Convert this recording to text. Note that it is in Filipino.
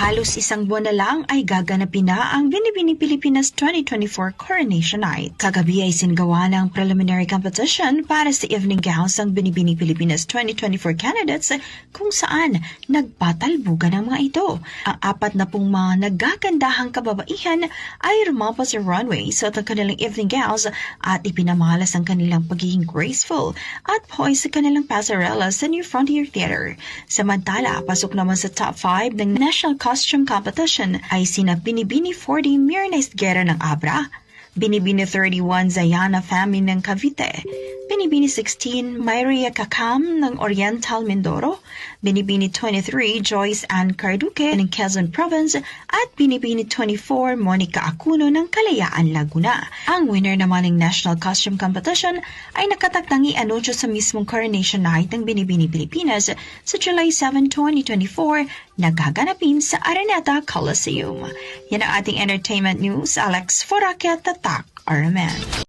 Halos isang buwan na lang ay gaganapin na ang Binibining Pilipinas 2024 Coronation Night. Kagabi ay sinagawa ng preliminary competition para sa evening gowns ng Binibining Pilipinas 2024 candidates kung saan nagpatalbugan ang mga ito. Ang 40 mga naggagandahang kababaihan ay rumampa sa runway sa kanilang evening gowns at ipinamalas ang kanilang pagiging graceful at poised sa kanilang pasarela sa New Frontier Theater. Samantala, pasok naman sa top 5 ng National Costume Competition ay sina Binibini 40 Mirna Esguerra ng Abra, Binibini 31 Zayana Fami ng Cavite, Binibini 16 Mayria Kakam ng Oriental Mindoro, Binibini 23 Joyce Ann Carduque ng Quezon Province at Binibini 24 Monica Acuno ng Kalayaan, Laguna. Ang winner naman ng National Costume Competition ay nakatakdang i-anunsyo sa mismong Coronation Night ng Binibini Pilipinas sa July 7, 2024 na gaganapin sa Araneta Coliseum. Yan ang ating entertainment news. Alex Foraquet, Tatak, RMN.